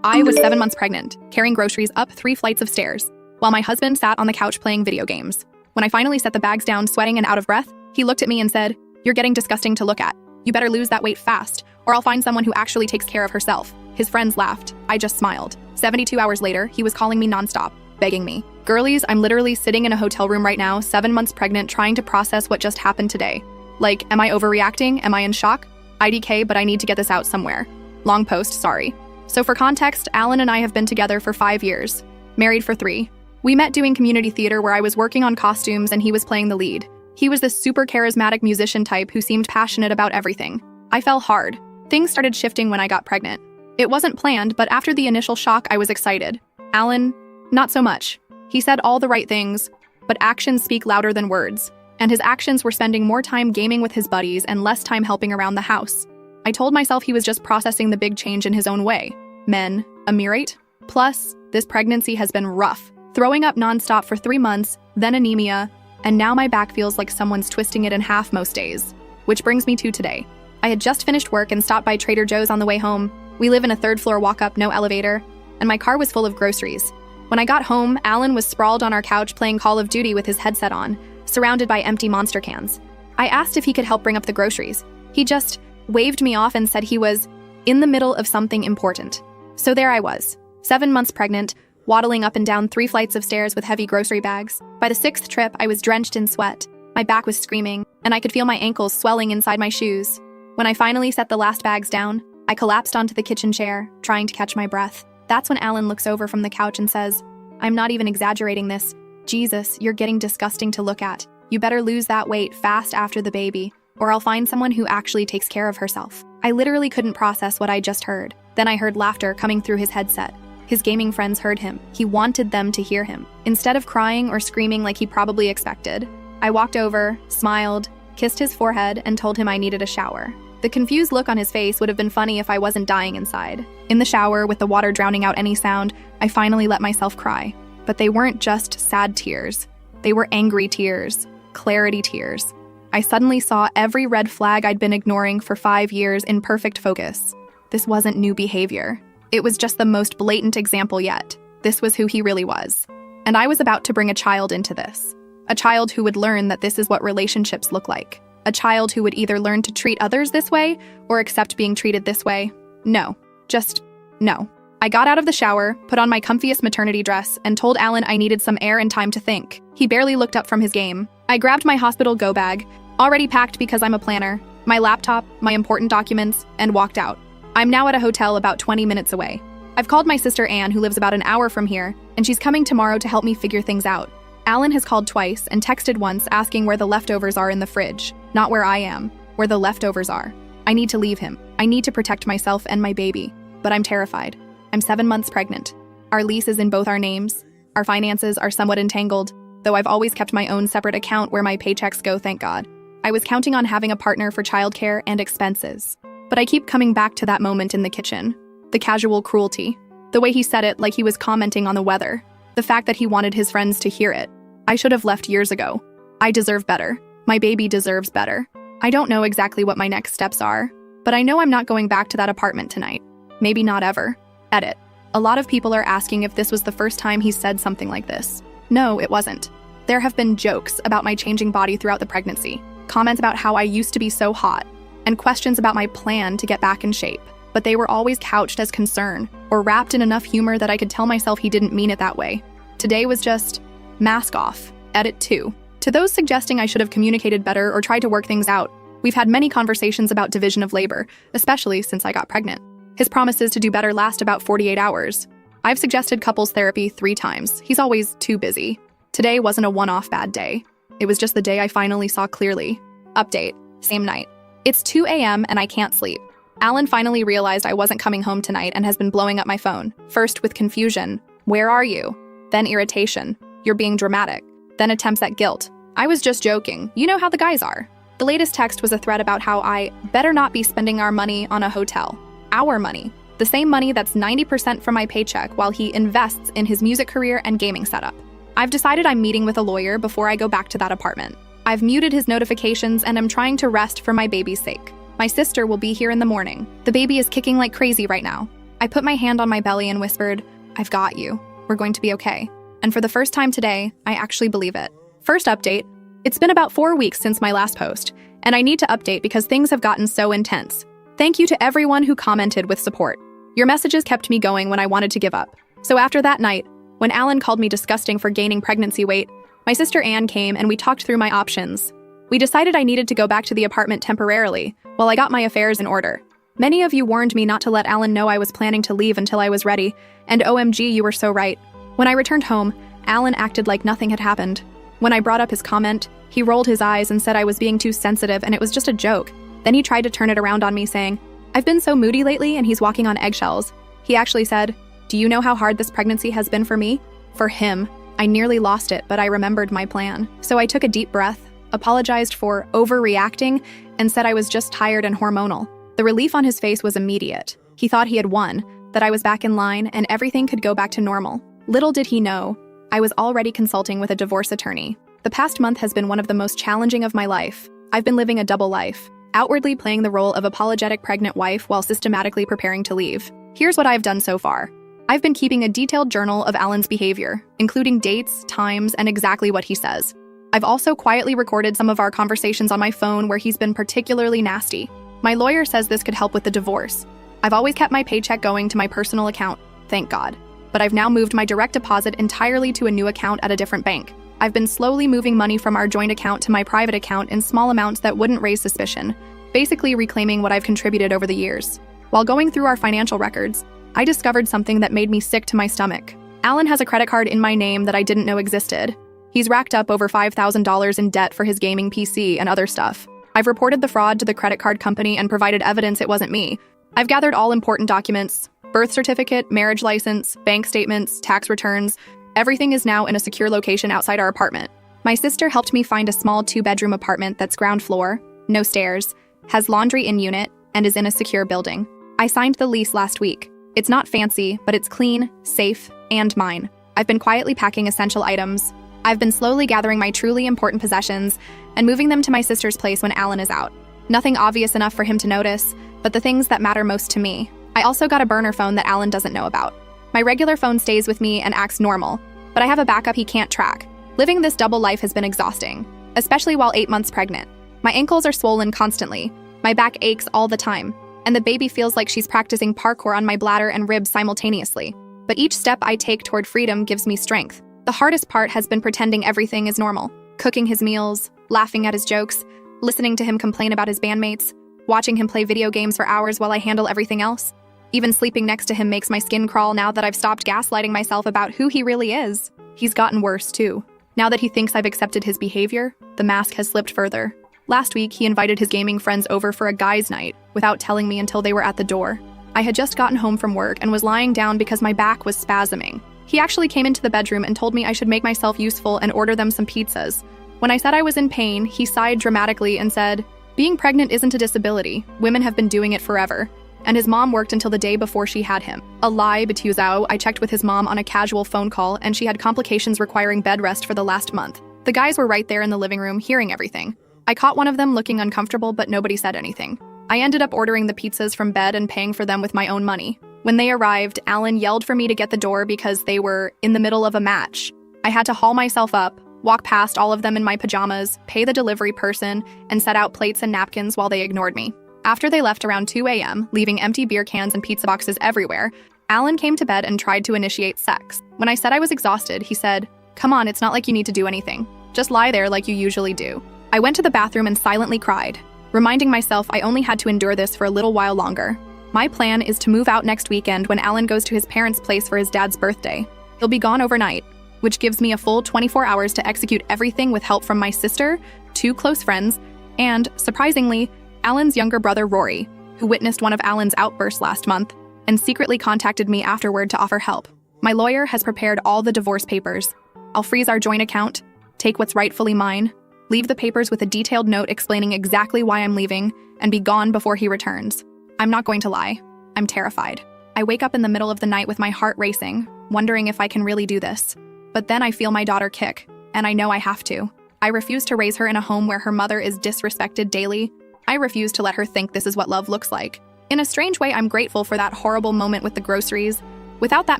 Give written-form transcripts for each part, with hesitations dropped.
I was 7 months pregnant, carrying groceries up 3 flights of stairs, while my husband sat on the couch playing video games. When I finally set the bags down, sweating and out of breath, he looked at me and said, "You're getting disgusting to look at. You better lose that weight fast, or I'll find someone who actually takes care of herself." His friends laughed. I just smiled. 72 hours later, he was calling me nonstop, begging me. Girlies, I'm literally sitting in a hotel room right now, 7 months pregnant, trying to process what just happened today. Like, am I overreacting? Am I in shock? IDK, but I need to get this out somewhere. Long post, sorry. So for context, Alan and I have been together for 5 years, married for 3. We met doing community theater where I was working on costumes and he was playing the lead. He was this super charismatic musician type who seemed passionate about everything. I fell hard. Things started shifting when I got pregnant. It wasn't planned, but after the initial shock, I was excited. Alan, not so much. He said all the right things, but actions speak louder than words. And his actions were spending more time gaming with his buddies and less time helping around the house. I told myself he was just processing the big change in his own way. Men, a mirate? Plus, this pregnancy has been rough. Throwing up nonstop for 3 months, then anemia, and now my back feels like someone's twisting it in half most days. Which brings me to today. I had just finished work and stopped by Trader Joe's on the way home. We live in a 3rd floor walk-up, no elevator, and my car was full of groceries. When I got home, Alan was sprawled on our couch playing Call of Duty with his headset on, surrounded by empty Monster cans. I asked if he could help bring up the groceries. He just waved me off and said he was in the middle of something important. So there I was, 7 months pregnant, waddling up and down 3 flights of stairs with heavy grocery bags. By the 6th trip, I was drenched in sweat. My back was screaming, and I could feel my ankles swelling inside my shoes. When I finally set the last bags down, I collapsed onto the kitchen chair, trying to catch my breath. That's when Alan looks over from the couch and says, "I'm not even exaggerating this. Jesus, you're getting disgusting to look at. You better lose that weight fast after the baby, or I'll find someone who actually takes care of herself." I literally couldn't process what I just heard. Then I heard laughter coming through his headset. His gaming friends heard him. He wanted them to hear him. Instead of crying or screaming like he probably expected, I walked over, smiled, kissed his forehead, and told him I needed a shower. The confused look on his face would have been funny if I wasn't dying inside. In the shower, with the water drowning out any sound, I finally let myself cry. But they weren't just sad tears. They were angry tears, clarity tears. I suddenly saw every red flag I'd been ignoring for 5 years in perfect focus. This wasn't new behavior. It was just the most blatant example yet. This was who he really was. And I was about to bring a child into this. A child who would learn that this is what relationships look like. A child who would either learn to treat others this way or accept being treated this way. No. Just no. I got out of the shower, put on my comfiest maternity dress, and told Alan I needed some air and time to think. He barely looked up from his game. I grabbed my hospital go bag, already packed because I'm a planner, my laptop, my important documents, and walked out. I'm now at a hotel about 20 minutes away. I've called my sister Anne, who lives about an hour from here, and she's coming tomorrow to help me figure things out. Alan has called twice and texted once asking where the leftovers are in the fridge. Not where I am, where the leftovers are. I need to leave him. I need to protect myself and my baby. But I'm terrified. I'm 7 months pregnant. Our lease is in both our names. Our finances are somewhat entangled, though I've always kept my own separate account where my paychecks go, thank God. I was counting on having a partner for childcare and expenses. But I keep coming back to that moment in the kitchen. The casual cruelty. The way he said it like he was commenting on the weather. The fact that he wanted his friends to hear it. I should have left years ago. I deserve better. My baby deserves better. I don't know exactly what my next steps are, but I know I'm not going back to that apartment tonight. Maybe not ever. Edit. A lot of people are asking if this was the first time he said something like this. No, it wasn't. There have been jokes about my changing body throughout the pregnancy, comments about how I used to be so hot, and questions about my plan to get back in shape. But they were always couched as concern, or wrapped in enough humor that I could tell myself he didn't mean it that way. Today was just mask off. Edit 2. To those suggesting I should have communicated better or tried to work things out, we've had many conversations about division of labor, especially since I got pregnant. His promises to do better last about 48 hours. I've suggested couples therapy 3 times. He's always too busy. Today wasn't a one-off bad day. It was just the day I finally saw clearly. Update. Same night. It's 2 a.m. and I can't sleep. Alan finally realized I wasn't coming home tonight and has been blowing up my phone. First with confusion. Where are you? Then irritation. You're being dramatic. Then attempts at guilt. I was just joking. You know how the guys are. The latest text was a threat about how I better not be spending our money on a hotel. Our money. The same money that's 90% from my paycheck while he invests in his music career and gaming setup. I've decided I'm meeting with a lawyer before I go back to that apartment. I've muted his notifications and am trying to rest for my baby's sake. My sister will be here in the morning. The baby is kicking like crazy right now. I put my hand on my belly and whispered, "I've got you. We're going to be okay." And for the first time today, I actually believe it. First update, it's been about 4 weeks since my last post, and I need to update because things have gotten so intense. Thank you to everyone who commented with support. Your messages kept me going when I wanted to give up. So after that night, when Alan called me disgusting for gaining pregnancy weight, my sister Anne came and we talked through my options. We decided I needed to go back to the apartment temporarily while I got my affairs in order. Many of you warned me not to let Alan know I was planning to leave until I was ready, and OMG, you were so right. When I returned home, Alan acted like nothing had happened. When I brought up his comment, he rolled his eyes and said I was being too sensitive and it was just a joke. Then he tried to turn it around on me saying, "I've been so moody lately," and he's walking on eggshells. He actually said, "Do you know how hard this pregnancy has been for me?" For him. I nearly lost it, but I remembered my plan. So I took a deep breath, apologized for overreacting, and said I was just tired and hormonal. The relief on his face was immediate. He thought he had won, that I was back in line, and everything could go back to normal. Little did he know, I was already consulting with a divorce attorney. The past month has been one of the most challenging of my life. I've been living a double life, outwardly playing the role of apologetic pregnant wife while systematically preparing to leave. Here's what I've done so far. I've been keeping a detailed journal of Alan's behavior, including dates, times, and exactly what he says. I've also quietly recorded some of our conversations on my phone where he's been particularly nasty. My lawyer says this could help with the divorce. I've always kept my paycheck going to my personal account, thank God. But I've now moved my direct deposit entirely to a new account at a different bank. I've been slowly moving money from our joint account to my private account in small amounts that wouldn't raise suspicion, basically reclaiming what I've contributed over the years. While going through our financial records, I discovered something that made me sick to my stomach. Alan has a credit card in my name that I didn't know existed. He's racked up over $5,000 in debt for his gaming PC and other stuff. I've reported the fraud to the credit card company and provided evidence it wasn't me. I've gathered all important documents, birth certificate, marriage license, bank statements, tax returns. Everything is now in a secure location outside our apartment. My sister helped me find a small 2-bedroom apartment that's ground floor, no stairs, has laundry in unit, and is in a secure building. I signed the lease last week. It's not fancy, but it's clean, safe, and mine. I've been quietly packing essential items. I've been slowly gathering my truly important possessions and moving them to my sister's place when Alan is out. Nothing obvious enough for him to notice, but the things that matter most to me. I also got a burner phone that Alan doesn't know about. My regular phone stays with me and acts normal, but I have a backup he can't track. Living this double life has been exhausting, especially while 8 months pregnant. My ankles are swollen constantly. My back aches all the time, and the baby feels like she's practicing parkour on my bladder and ribs simultaneously. But each step I take toward freedom gives me strength. The hardest part has been pretending everything is normal. Cooking his meals, laughing at his jokes, listening to him complain about his bandmates, watching him play video games for hours while I handle everything else. Even sleeping next to him makes my skin crawl now that I've stopped gaslighting myself about who he really is. He's gotten worse, too. Now that he thinks I've accepted his behavior, the mask has slipped further. Last week, he invited his gaming friends over for a guys' night without telling me until they were at the door. I had just gotten home from work and was lying down because my back was spasming. He actually came into the bedroom and told me I should make myself useful and order them some pizzas. When I said I was in pain, he sighed dramatically and said, "Being pregnant isn't a disability. Women have been doing it forever." And his mom worked until the day before she had him. A lie, Betuzao. I checked with his mom on a casual phone call, and she had complications requiring bed rest for the last month. The guys were right there in the living room, hearing everything. I caught one of them looking uncomfortable, but nobody said anything. I ended up ordering the pizzas from bed and paying for them with my own money. When they arrived, Alan yelled for me to get the door because they were in the middle of a match. I had to haul myself up, walk past all of them in my pajamas, pay the delivery person, and set out plates and napkins while they ignored me. After they left around 2 a.m., leaving empty beer cans and pizza boxes everywhere, Alan came to bed and tried to initiate sex. When I said I was exhausted, he said, "Come on, it's not like you need to do anything. Just lie there like you usually do." I went to the bathroom and silently cried, reminding myself I only had to endure this for a little while longer. My plan is to move out next weekend when Alan goes to his parents' place for his dad's birthday. He'll be gone overnight, which gives me a full 24 hours to execute everything with help from my sister, 2 close friends, and, surprisingly, Alan's younger brother Rory, who witnessed one of Alan's outbursts last month and secretly contacted me afterward to offer help. My lawyer has prepared all the divorce papers. I'll freeze our joint account, take what's rightfully mine, leave the papers with a detailed note explaining exactly why I'm leaving, and be gone before he returns. I'm not going to lie. I'm terrified. I wake up in the middle of the night with my heart racing, wondering if I can really do this. But then I feel my daughter kick, and I know I have to. I refuse to raise her in a home where her mother is disrespected daily. I refuse to let her think this is what love looks like. In a strange way, I'm grateful for that horrible moment with the groceries. Without that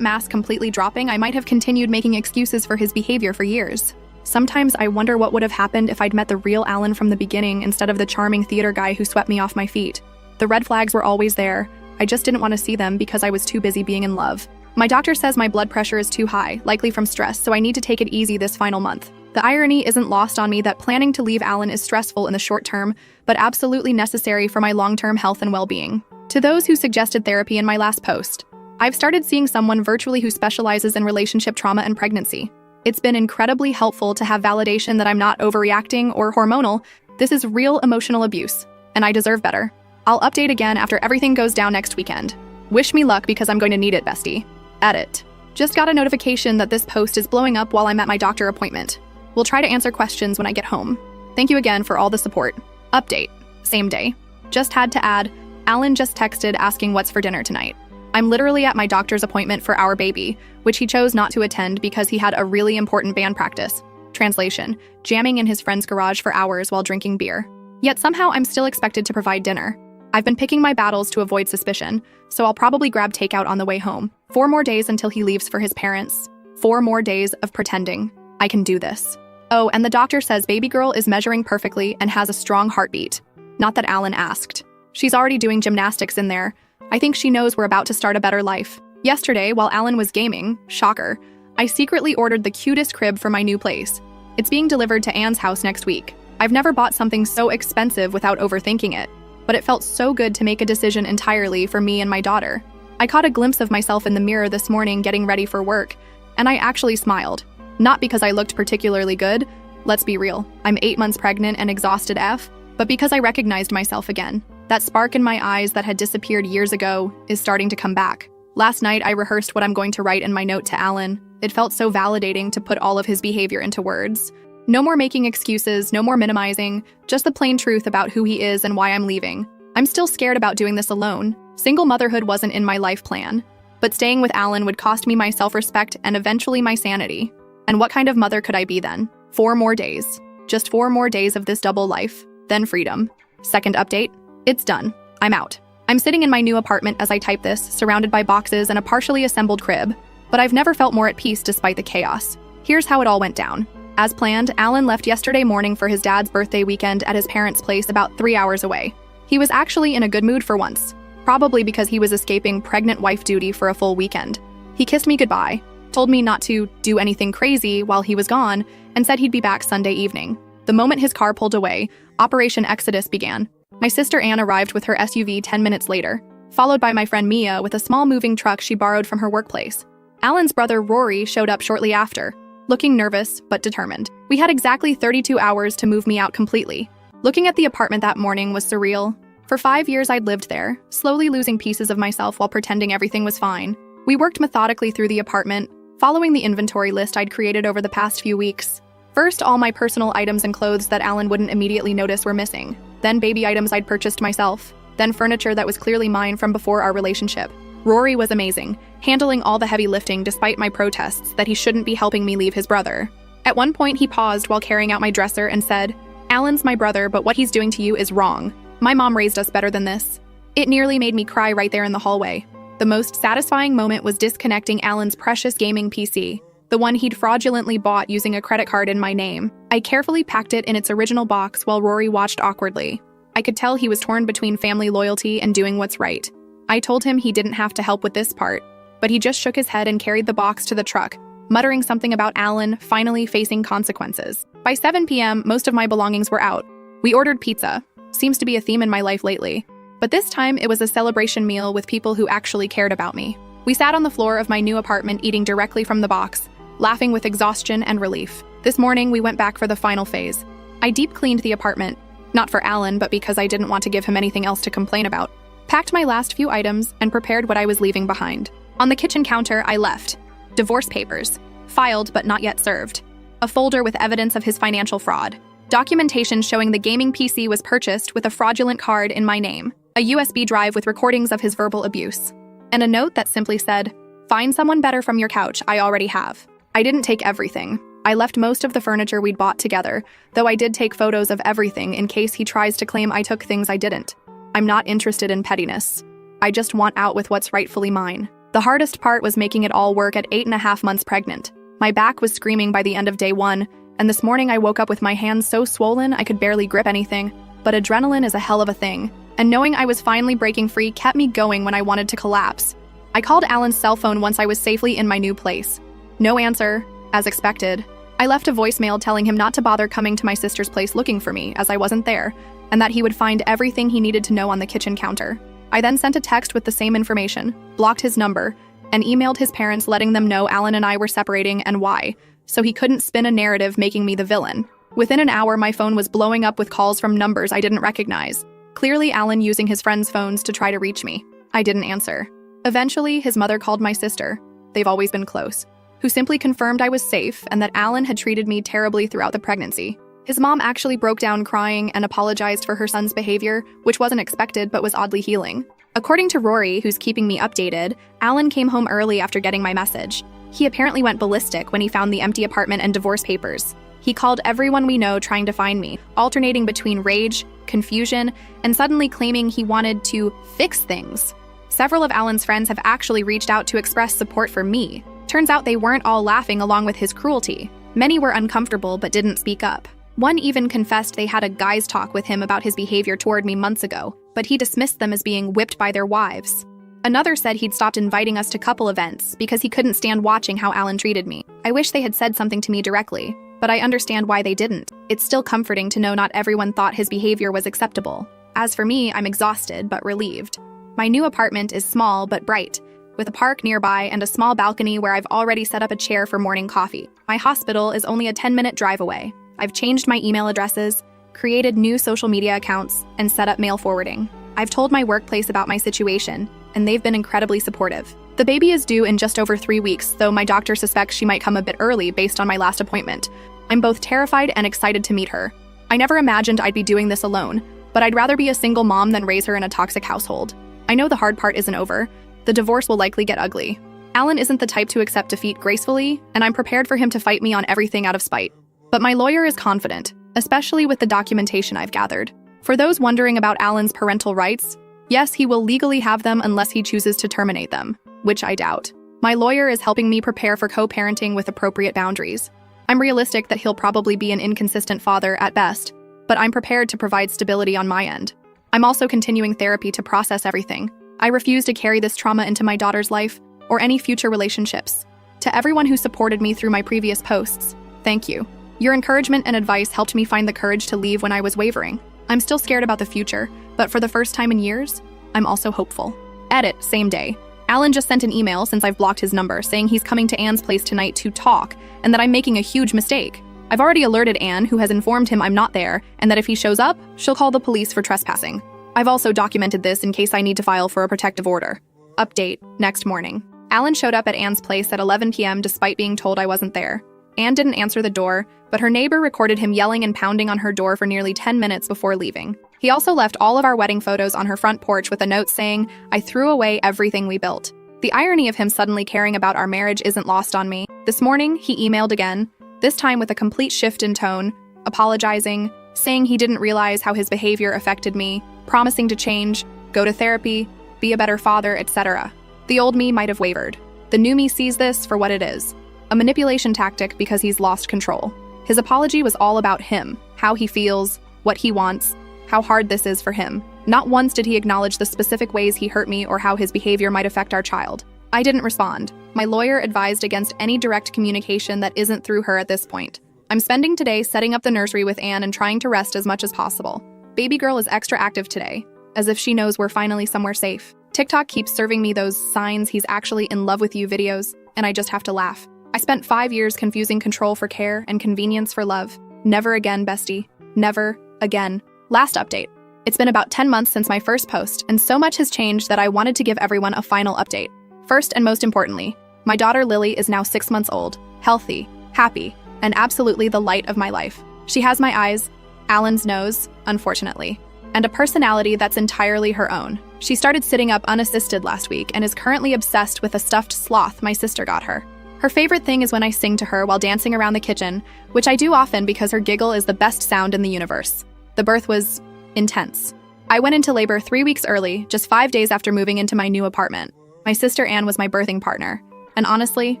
mask completely dropping, I might have continued making excuses for his behavior for years. Sometimes I wonder what would have happened if I'd met the real Alan from the beginning instead of the charming theater guy who swept me off my feet. The red flags were always there. I just didn't want to see them because I was too busy being in love. My doctor says my blood pressure is too high, likely from stress, so I need to take it easy this final month. The irony isn't lost on me that planning to leave Alan is stressful in the short term, but absolutely necessary for my long-term health and well-being. To those who suggested therapy in my last post, I've started seeing someone virtually who specializes in relationship trauma and pregnancy. It's been incredibly helpful to have validation that I'm not overreacting or hormonal. This is real emotional abuse, and I deserve better. I'll update again after everything goes down next weekend. Wish me luck because I'm going to need it, bestie. Edit. Just got a notification that this post is blowing up while I'm at my doctor appointment. We'll try to answer questions when I get home. Thank you again for all the support. Update. Same day. Just had to add, Alan just texted asking what's for dinner tonight. I'm literally at my doctor's appointment for our baby, which he chose not to attend because he had a really important band practice. Translation: jamming in his friend's garage for hours while drinking beer. Yet somehow I'm still expected to provide dinner. I've been picking my battles to avoid suspicion, so I'll probably grab takeout on the way home. 4 more days until he leaves for his parents. 4 more days of pretending. I can do this. Oh, and the doctor says baby girl is measuring perfectly and has a strong heartbeat. Not that Alan asked. She's already doing gymnastics in there. I think she knows we're about to start a better life. Yesterday, while Alan was gaming, shocker, I secretly ordered the cutest crib for my new place. It's being delivered to Anne's house next week. I've never bought something so expensive without overthinking it, but it felt so good to make a decision entirely for me and my daughter. I caught a glimpse of myself in the mirror this morning getting ready for work, and I actually smiled. Not because I looked particularly good, let's be real, I'm 8 months pregnant and exhausted AF, but because I recognized myself again. That spark in my eyes that had disappeared years ago is starting to come back. Last night, I rehearsed what I'm going to write in my note to Alan. It felt so validating to put all of his behavior into words. No more making excuses, no more minimizing, just the plain truth about who he is and why I'm leaving. I'm still scared about doing this alone. Single motherhood wasn't in my life plan, but staying with Alan would cost me my self-respect and eventually my sanity. And what kind of mother could I be then? 4 more days. Just 4 more days of this double life, then freedom. Second update. It's done. I'm out. I'm sitting in my new apartment as I type this, surrounded by boxes and a partially assembled crib, but I've never felt more at peace despite the chaos. Here's how it all went down. As planned, Alan left yesterday morning for his dad's birthday weekend at his parents' place about 3 hours away. He was actually in a good mood for once, probably because he was escaping pregnant wife duty for a full weekend. He kissed me goodbye, told me not to do anything crazy while he was gone, and said he'd be back Sunday evening. The moment his car pulled away, Operation Exodus began. My sister Anne arrived with her SUV 10 minutes later, followed by my friend Mia with a small moving truck she borrowed from her workplace. Alan's brother Rory showed up shortly after, looking nervous but determined. We had exactly 32 hours to move me out completely. Looking at the apartment that morning was surreal. For 5 years I'd lived there, slowly losing pieces of myself while pretending everything was fine. We worked methodically through the apartment, following the inventory list I'd created over the past few weeks. First, all my personal items and clothes that Alan wouldn't immediately notice were missing. Then baby items I'd purchased myself. Then furniture that was clearly mine from before our relationship. Rory was amazing, handling all the heavy lifting despite my protests that he shouldn't be helping me leave his brother. At one point, he paused while carrying out my dresser and said, "Alan's my brother, but what he's doing to you is wrong. My mom raised us better than this." It nearly made me cry right there in the hallway. The most satisfying moment was disconnecting Alan's precious gaming PC, the one he'd fraudulently bought using a credit card in my name. I carefully packed it in its original box while Rory watched awkwardly. I could tell he was torn between family loyalty and doing what's right. I told him he didn't have to help with this part, but he just shook his head and carried the box to the truck, muttering something about Alan finally facing consequences. By 7 p.m., most of my belongings were out. We ordered pizza. Seems to be a theme in my life lately. But this time, it was a celebration meal with people who actually cared about me. We sat on the floor of my new apartment eating directly from the box, laughing with exhaustion and relief. This morning, we went back for the final phase. I deep cleaned the apartment, not for Alan, but because I didn't want to give him anything else to complain about. Packed my last few items and prepared what I was leaving behind. On the kitchen counter, I left divorce papers, filed but not yet served, a folder with evidence of his financial fraud, documentation showing the gaming PC was purchased with a fraudulent card in my name, a USB drive with recordings of his verbal abuse, and a note that simply said, "Find someone better from your couch, I already have." I didn't take everything. I left most of the furniture we'd bought together, though I did take photos of everything in case he tries to claim I took things I didn't. I'm not interested in pettiness. I just want out with what's rightfully mine. The hardest part was making it all work at 8.5 months pregnant. My back was screaming by the end of day 1, and this morning I woke up with my hands so swollen I could barely grip anything. But adrenaline is a hell of a thing, and knowing I was finally breaking free kept me going when I wanted to collapse. I called Alan's cell phone once I was safely in my new place. No answer, as expected. I left a voicemail telling him not to bother coming to my sister's place looking for me, as I wasn't there, and that he would find everything he needed to know on the kitchen counter. I then sent a text with the same information, blocked his number, and emailed his parents letting them know Alan and I were separating and why, so he couldn't spin a narrative making me the villain. Within an hour, my phone was blowing up with calls from numbers I didn't recognize. Clearly Alan using his friends' phones to try to reach me. I didn't answer. Eventually, his mother called my sister, they've always been close, who simply confirmed I was safe and that Alan had treated me terribly throughout the pregnancy. His mom actually broke down crying and apologized for her son's behavior, which wasn't expected but was oddly healing. According to Rory, who's keeping me updated, Alan came home early after getting my message. He apparently went ballistic when he found the empty apartment and divorce papers. He called everyone we know trying to find me, alternating between rage, confusion, and suddenly claiming he wanted to fix things. Several of Alan's friends have actually reached out to express support for me. Turns out they weren't all laughing along with his cruelty. Many were uncomfortable but didn't speak up. One even confessed they had a guy's talk with him about his behavior toward me months ago, but he dismissed them as being whipped by their wives. Another said he'd stopped inviting us to couple events because he couldn't stand watching how Alan treated me. I wish they had said something to me directly, but I understand why they didn't. It's still comforting to know not everyone thought his behavior was acceptable. As for me, I'm exhausted but relieved. My new apartment is small but bright, with a park nearby and a small balcony where I've already set up a chair for morning coffee. My hospital is only a 10-minute drive away. I've changed my email addresses, created new social media accounts, and set up mail forwarding. I've told my workplace about my situation, and they've been incredibly supportive. The baby is due in just over 3 weeks, though my doctor suspects she might come a bit early based on my last appointment. I'm both terrified and excited to meet her. I never imagined I'd be doing this alone, but I'd rather be a single mom than raise her in a toxic household. I know the hard part isn't over. The divorce will likely get ugly. Alan isn't the type to accept defeat gracefully, and I'm prepared for him to fight me on everything out of spite. But my lawyer is confident, especially with the documentation I've gathered. For those wondering about Alan's parental rights, yes, he will legally have them unless he chooses to terminate them, which I doubt. My lawyer is helping me prepare for co-parenting with appropriate boundaries. I'm realistic that he'll probably be an inconsistent father at best, but I'm prepared to provide stability on my end. I'm also continuing therapy to process everything. I refuse to carry this trauma into my daughter's life or any future relationships. To everyone who supported me through my previous posts, thank you. Your encouragement and advice helped me find the courage to leave when I was wavering. I'm still scared about the future, but for the first time in years, I'm also hopeful. Edit, same day. Alan just sent an email since I've blocked his number saying he's coming to Anne's place tonight to talk and that I'm making a huge mistake. I've already alerted Anne, who has informed him I'm not there, and that if he shows up, she'll call the police for trespassing. I've also documented this in case I need to file for a protective order. Update, next morning. Alan showed up at Anne's place at 11 p.m. despite being told I wasn't there. Anne didn't answer the door, but her neighbor recorded him yelling and pounding on her door for nearly 10 minutes before leaving. He also left all of our wedding photos on her front porch with a note saying, "I threw away everything we built." The irony of him suddenly caring about our marriage isn't lost on me. This morning, he emailed again, this time with a complete shift in tone, apologizing, saying he didn't realize how his behavior affected me, promising to change, go to therapy, be a better father, etc. The old me might have wavered. The new me sees this for what it is, a manipulation tactic because he's lost control. His apology was all about him, how he feels, what he wants, how hard this is for him. Not once did he acknowledge the specific ways he hurt me or how his behavior might affect our child. I didn't respond. My lawyer advised against any direct communication that isn't through her at this point. I'm spending today setting up the nursery with Anne and trying to rest as much as possible. Baby girl is extra active today, as if she knows we're finally somewhere safe. TikTok keeps serving me those signs he's actually in love with you videos, and I just have to laugh. I spent 5 years confusing control for care and convenience for love. Never again, bestie. Never again. Last update. It's been about 10 months since my first post, and so much has changed that I wanted to give everyone a final update. First and most importantly, my daughter Lily is now 6 months old, healthy, happy, and absolutely the light of my life. She has my eyes, Alan's nose, unfortunately, and a personality that's entirely her own. She started sitting up unassisted last week and is currently obsessed with a stuffed sloth my sister got her. Her favorite thing is when I sing to her while dancing around the kitchen, which I do often because her giggle is the best sound in the universe. The birth was intense. I went into labor 3 weeks early, just 5 days after moving into my new apartment. My sister Anne was my birthing partner, and honestly,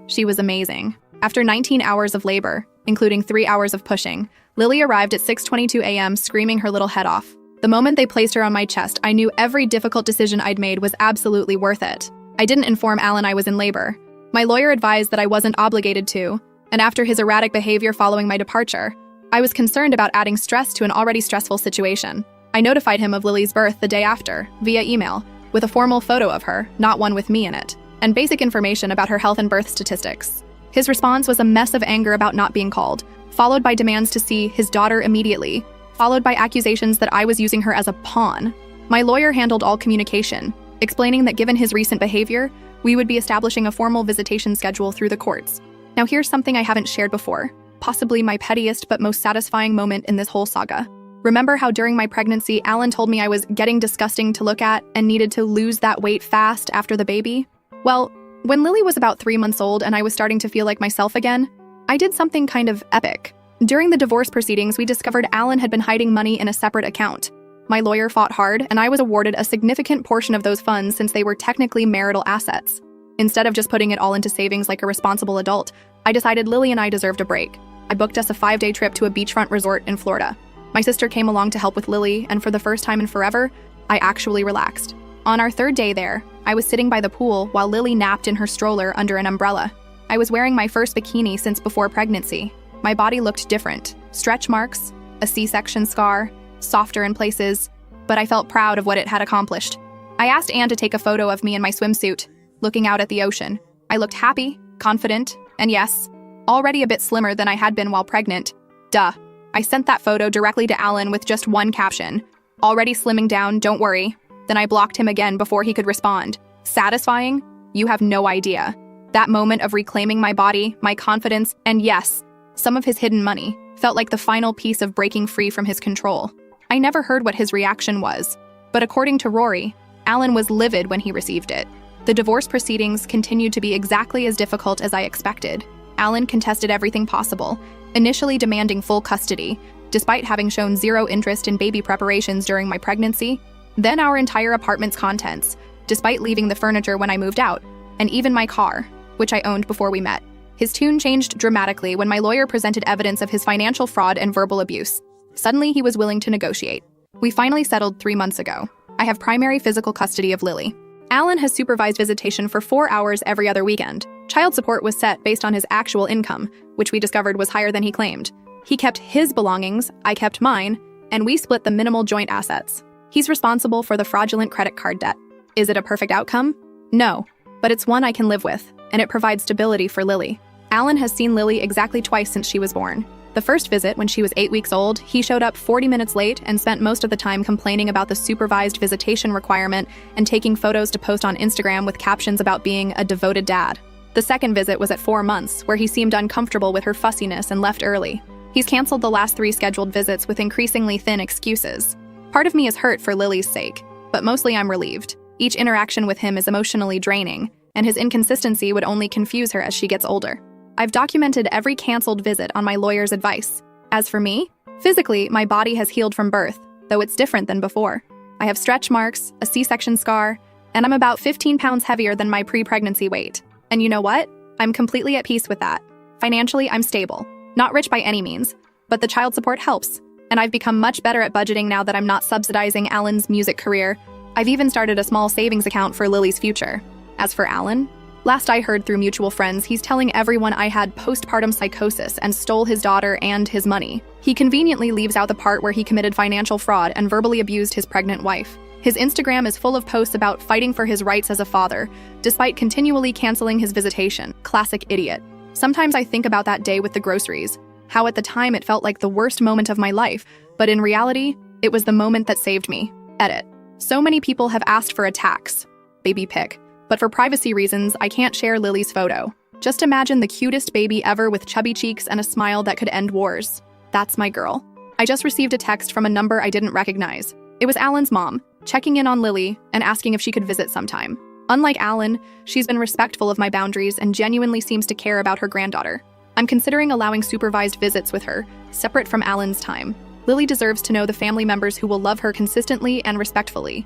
she was amazing. After 19 hours of labor, including 3 hours of pushing, Lily arrived at 6:22 a.m. screaming her little head off. The moment they placed her on my chest, I knew every difficult decision I'd made was absolutely worth it. I didn't inform Alan I was in labor. My lawyer advised that I wasn't obligated to, and after his erratic behavior following my departure, I was concerned about adding stress to an already stressful situation. I notified him of Lily's birth the day after, via email, with a formal photo of her, not one with me in it, and basic information about her health and birth statistics. His response was a mess of anger about not being called, followed by demands to see his daughter immediately, followed by accusations that I was using her as a pawn. My lawyer handled all communication, explaining that given his recent behavior, we would be establishing a formal visitation schedule through the courts. Now here's something I haven't shared before, possibly my pettiest but most satisfying moment in this whole saga. Remember how during my pregnancy, Alan told me I was getting disgusting to look at and needed to lose that weight fast after the baby? Well, when Lily was about 3 months old and I was starting to feel like myself again, I did something kind of epic. During the divorce proceedings, we discovered Alan had been hiding money in a separate account. My lawyer fought hard, and I was awarded a significant portion of those funds since they were technically marital assets. Instead of just putting it all into savings like a responsible adult, I decided Lily and I deserved a break. I booked us a 5-day trip to a beachfront resort in Florida. My sister came along to help with Lily, and for the first time in forever, I actually relaxed. On our 3rd day there, I was sitting by the pool while Lily napped in her stroller under an umbrella. I was wearing my first bikini since before pregnancy. My body looked different. Stretch marks, a C-section scar, softer in places, but I felt proud of what it had accomplished. I asked Anne to take a photo of me in my swimsuit, looking out at the ocean. I looked happy, confident, and yes, already a bit slimmer than I had been while pregnant. Duh. I sent that photo directly to Alan with just one caption. Already slimming down, don't worry. Then I blocked him again before he could respond. Satisfying? You have no idea. That moment of reclaiming my body, my confidence, and yes, some of his hidden money, felt like the final piece of breaking free from his control. I never heard what his reaction was, but according to Rory, Alan was livid when he received it. The divorce proceedings continued to be exactly as difficult as I expected. Alan contested everything possible, initially demanding full custody, despite having shown zero interest in baby preparations during my pregnancy, then our entire apartment's contents, despite leaving the furniture when I moved out, and even my car, which I owned before we met. His tune changed dramatically when my lawyer presented evidence of his financial fraud and verbal abuse. Suddenly, he was willing to negotiate. We finally settled 3 months ago. I have primary physical custody of Lily. Alan has supervised visitation for 4 hours every other weekend. Child support was set based on his actual income, which we discovered was higher than he claimed. He kept his belongings, I kept mine, and we split the minimal joint assets. He's responsible for the fraudulent credit card debt. Is it a perfect outcome? No, but it's one I can live with, and it provides stability for Lily. Alan has seen Lily exactly twice since she was born. The first visit, when she was 8 weeks old, he showed up 40 minutes late and spent most of the time complaining about the supervised visitation requirement and taking photos to post on Instagram with captions about being a devoted dad. The second visit was at 4 months, where he seemed uncomfortable with her fussiness and left early. He's canceled the last 3 scheduled visits with increasingly thin excuses. Part of me is hurt for Lily's sake, but mostly I'm relieved. Each interaction with him is emotionally draining, and his inconsistency would only confuse her as she gets older. I've documented every canceled visit on my lawyer's advice. As for me, physically, my body has healed from birth, though it's different than before. I have stretch marks, a C-section scar, and I'm about 15 pounds heavier than my pre-pregnancy weight. And you know what? I'm completely at peace with that. Financially, I'm stable. Not rich by any means, but the child support helps, and I've become much better at budgeting now that I'm not subsidizing Alan's music career. I've even started a small savings account for Lily's future. As for Alan, last I heard through mutual friends, he's telling everyone I had postpartum psychosis and stole his daughter and his money. He conveniently leaves out the part where he committed financial fraud and verbally abused his pregnant wife. His Instagram is full of posts about fighting for his rights as a father, despite continually canceling his visitation. Classic idiot. Sometimes I think about that day with the groceries, how at the time it felt like the worst moment of my life, but in reality, it was the moment that saved me. Edit. So many people have asked for a tax, baby pic, but for privacy reasons, I can't share Lily's photo. Just imagine the cutest baby ever with chubby cheeks and a smile that could end wars. That's my girl. I just received a text from a number I didn't recognize. It was Alan's mom, checking in on Lily and asking if she could visit sometime. Unlike Alan, she's been respectful of my boundaries and genuinely seems to care about her granddaughter. I'm considering allowing supervised visits with her, separate from Alan's time. Lily deserves to know the family members who will love her consistently and respectfully.